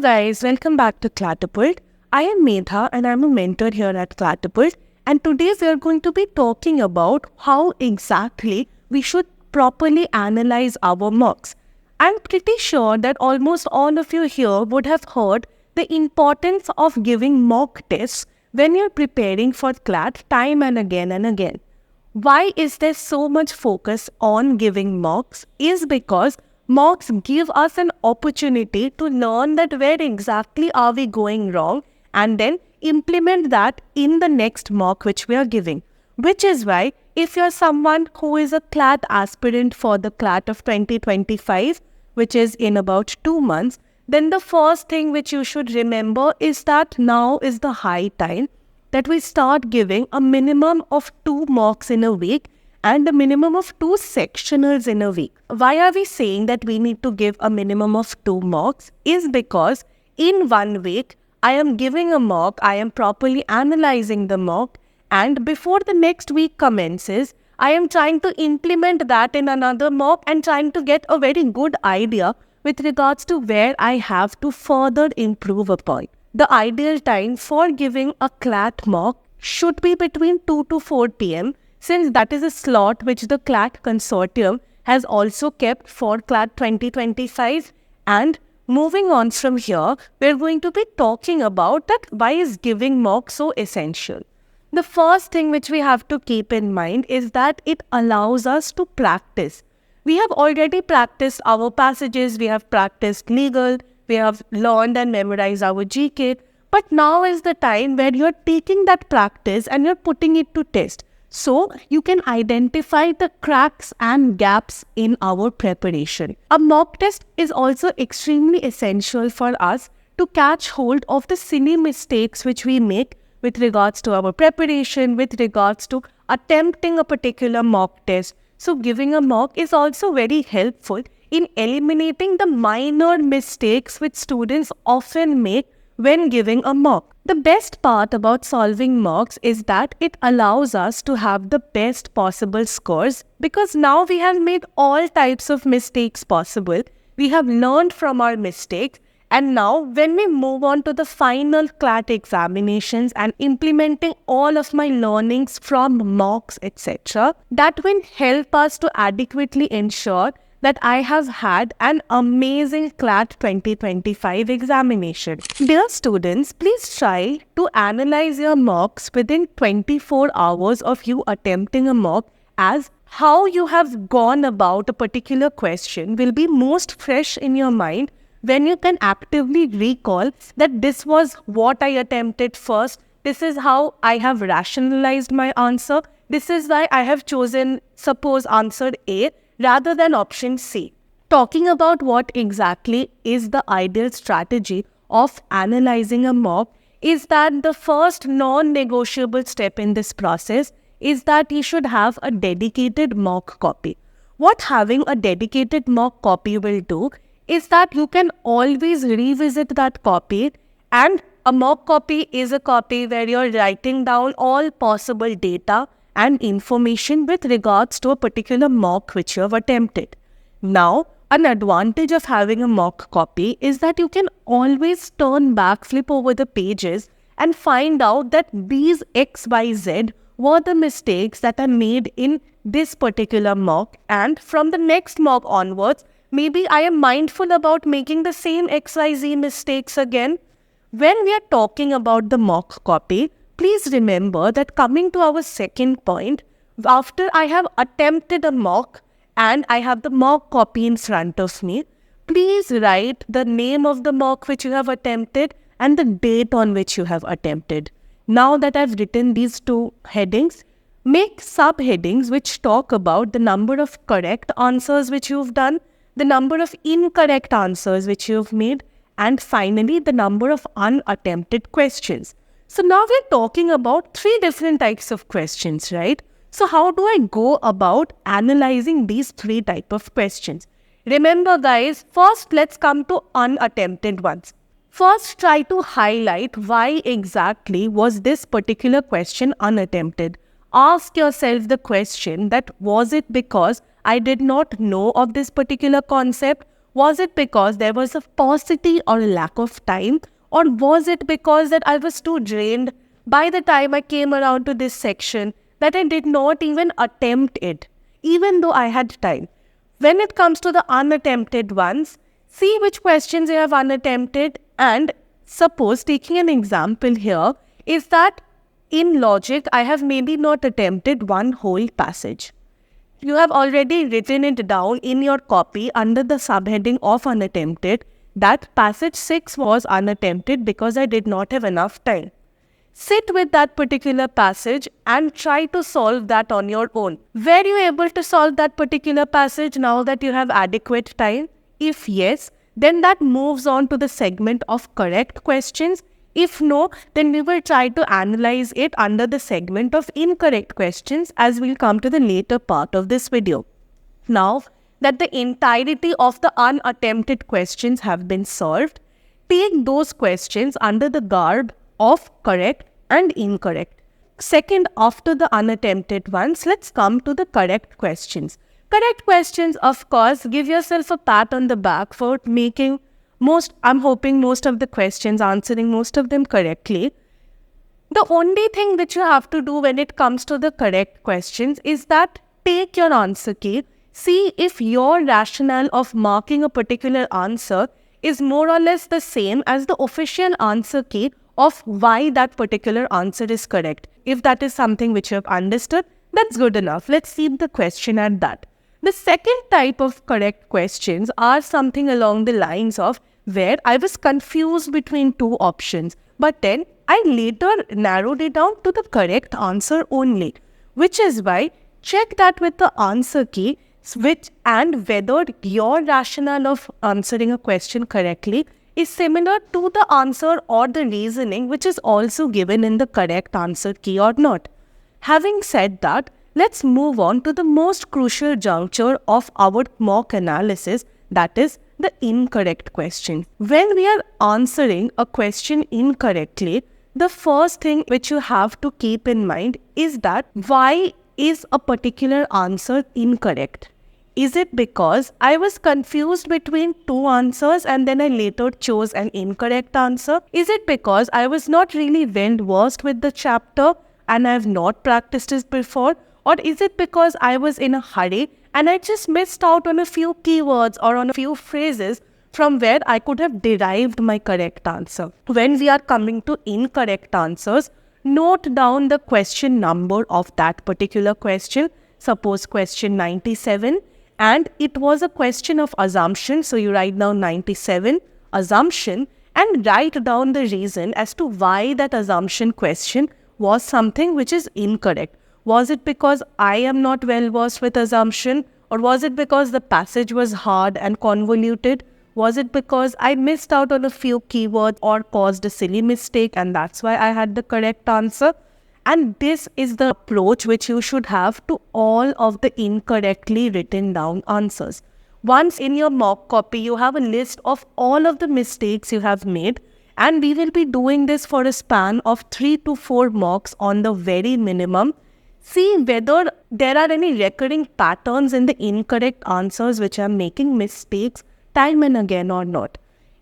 guys, welcome back to Clatapult. I am Medha and I'm a mentor here at Clatapult, and today we are going to be talking about how exactly we should properly analyze our mocks. I'm pretty sure that almost all of you here would have heard the importance of giving mock tests when you're preparing for CLAT time and again and again. Why is there so much focus on giving mocks? Is because mocks give us an opportunity to learn that where exactly are we going wrong and then implement that in the next mock which we are giving. Which is why if you're someone who is a CLAT aspirant for the CLAT of 2025, which is in about 2 months, then the first thing which you should remember is that now is the high time that we start giving a minimum of 2 mocks in a week and a minimum of 2 sectionals in a week. Why are we saying that we need to give a minimum of 2 mocks? Is because in 1 week, I am giving a mock, I am properly analyzing the mock, and before the next week commences, I am trying to implement that in another mock and trying to get a very good idea with regards to where I have to further improve upon. The ideal time for giving a CLAT mock should be between 2 to 4 p.m. since that is a slot which the CLAT consortium has also kept for CLAT 2025. And moving on from here, we're going to be talking about that why is giving mock so essential. The first thing which we have to keep in mind is that it allows us to practice. We have already practiced our passages, we have practiced legal, we have learned and memorized our GK, but now is the time where you're taking that practice and you're putting it to test. So you can identify the cracks and gaps in our preparation. A mock test is also extremely essential for us to catch hold of the silly mistakes which we make with regards to our preparation, with regards to attempting a particular mock test. So giving a mock is also very helpful in eliminating the minor mistakes which students often make when giving a mock. The best part about solving mocks is that it allows us to have the best possible scores because now we have made all types of mistakes possible. We have learned from our mistakes, and now when we move on to the final CLAT examinations and implementing all of my learnings from mocks, etc., that will help us to adequately ensure that I have had an amazing CLAT 2025 examination. Dear students, please try to analyze your mocks within 24 hours of you attempting a mock, as how you have gone about a particular question will be most fresh in your mind when you can actively recall that this was what I attempted first, this is how I have rationalized my answer, this is why I have chosen, suppose, answer A rather than option C. Talking about what exactly is the ideal strategy of analyzing a mock is that the first non-negotiable step in this process is that you should have a dedicated mock copy. What having a dedicated mock copy will do is that you can always revisit that copy, and a mock copy is a copy where you're writing down all possible data and information with regards to a particular mock which you have attempted. Now, an advantage of having a mock copy is that you can always turn back, flip over the pages and find out that these XYZ were the mistakes that are made in this particular mock, and from the next mock onwards, maybe I am mindful about making the same XYZ mistakes again. When we are talking about the mock copy, please remember that coming to our second point, after I have attempted a mock and I have the mock copy in front of me, please write the name of the mock which you have attempted and the date on which you have attempted. Now that I've written these 2 headings, make subheadings which talk about the number of correct answers which you've done, the number of incorrect answers which you've made, and finally the number of unattempted questions. So now we're talking about 3 different types of questions, right? So how do I go about analyzing these 3 types of questions? Remember guys, first let's come to unattempted ones. First, try to highlight why exactly was this particular question unattempted. Ask yourself the question that was it because I did not know of this particular concept? Was it because there was a paucity or a lack of time? Or was it because that I was too drained by the time I came around to this section that I did not even attempt it, even though I had time? When it comes to the unattempted ones, see which questions you have unattempted, and suppose, taking an example here, is that in logic, I have maybe not attempted one whole passage. You have already written it down in your copy under the subheading of unattempted that passage 6 was unattempted because I did not have enough time. Sit with that particular passage and try to solve that on your own. Were you able to solve that particular passage now that you have adequate time? If yes, then that moves on to the segment of correct questions. If no, then we will try to analyze it under the segment of incorrect questions, as we'll come to the later part of this video. Now that the entirety of the unattempted questions have been solved, take those questions under the garb of correct and incorrect. Second, after the unattempted ones, let's come to the correct questions. Correct questions, of course, give yourself a pat on the back for making I'm hoping most of the questions, answering most of them correctly. The only thing which you have to do when it comes to the correct questions is that take your answer key, see if your rationale of marking a particular answer is more or less the same as the official answer key of why that particular answer is correct. If that is something which you have understood, that's good enough. Let's leave the question at that. The second type of correct questions are something along the lines of where I was confused between two options, but then I later narrowed it down to the correct answer only, which is why check that with the answer key and whether your rationale of answering a question correctly is similar to the answer or the reasoning which is also given in the correct answer key or not. Having said that, let's move on to the most crucial juncture of our mock analysis, that is the incorrect question. When we are answering a question incorrectly, the first thing which you have to keep in mind is that why is a particular answer incorrect? Is it because I was confused between two answers and then I later chose an incorrect answer? Is it because I was not really well versed with the chapter and I have not practiced it before? Or is it because I was in a hurry and I just missed out on a few keywords or on a few phrases from where I could have derived my correct answer? When we are coming to incorrect answers, note down the question number of that particular question. Suppose question 97, and it was a question of assumption. So you write down 97, assumption, and write down the reason as to why that assumption question was something which is incorrect. Was it because I am not well versed with assumption? Or was it because the passage was hard and convoluted? Was it because I missed out on a few keywords or caused a silly mistake and that's why I had the correct answer? And this is the approach which you should have to all of the incorrectly written down answers. Once in your mock copy, you have a list of all of the mistakes you have made, and we will be doing this for a span of 3 to 4 mocks on the very minimum. See whether there are any recurring patterns in the incorrect answers which are making mistakes time and again or not.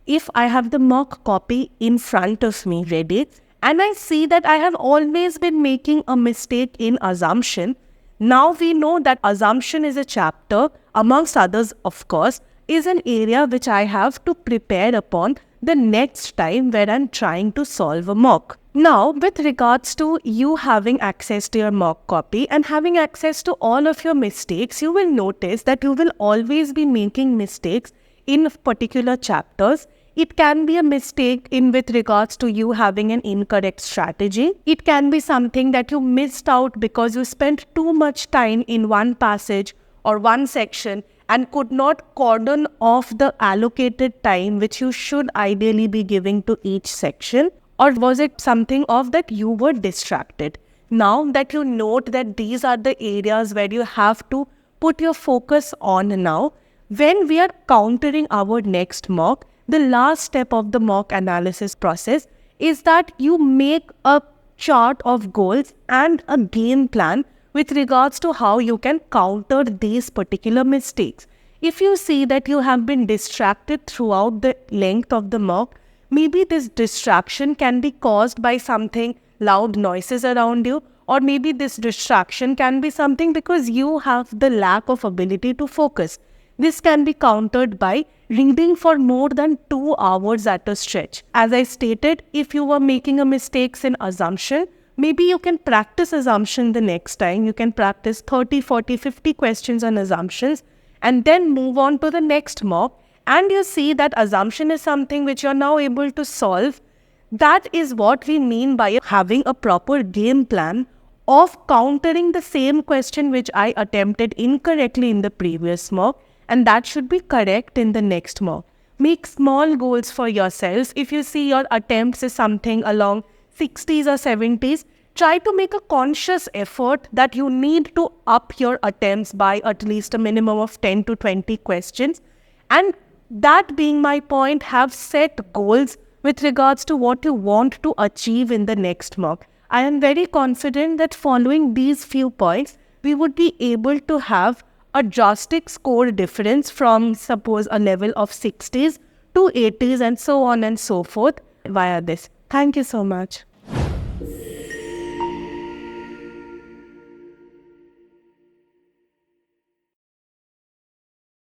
If I have the mock copy in front of me ready and I see that I have always been making a mistake in assumption, now we know that assumption is a chapter, amongst others of course, is an area which I have to prepare upon the next time when I'm trying to solve a mock. Now, with regards to you having access to your mock copy and having access to all of your mistakes, you will notice that you will always be making mistakes in particular chapters. It can be a mistake with regards to you having an incorrect strategy. It can be something that you missed out because you spent too much time in one passage or one section and could not cordon off the allocated time which you should ideally be giving to each section. Or was it something of that you were distracted? Now that you note that these are the areas where you have to put your focus on now, when we are countering our next mock, the last step of the mock analysis process is that you make a chart of goals and a game plan with regards to how you can counter these particular mistakes. If you see that you have been distracted throughout the length of the mock, maybe this distraction can be caused by something loud noises around you, or maybe this distraction can be something because you have the lack of ability to focus. This can be countered by reading for more than 2 hours at a stretch. As I stated, if you were making a mistakes in assumption, maybe you can practice assumption the next time. You can practice 30, 40, 50 questions on assumptions and then move on to the next mock. And you see that assumption is something which you're now able to solve. That is what we mean by having a proper game plan of countering the same question which I attempted incorrectly in the previous mock, and that should be correct in the next mock. Make small goals for yourselves. If you see your attempts is something along 60s or 70s, try to make a conscious effort that you need to up your attempts by at least a minimum of 10 to 20 questions. And that being my point, have set goals with regards to what you want to achieve in the next mock. I am very confident that following these few points, we would be able to have a drastic score difference from suppose a level of 60s to 80s and so on and so forth via this. Thank you so much.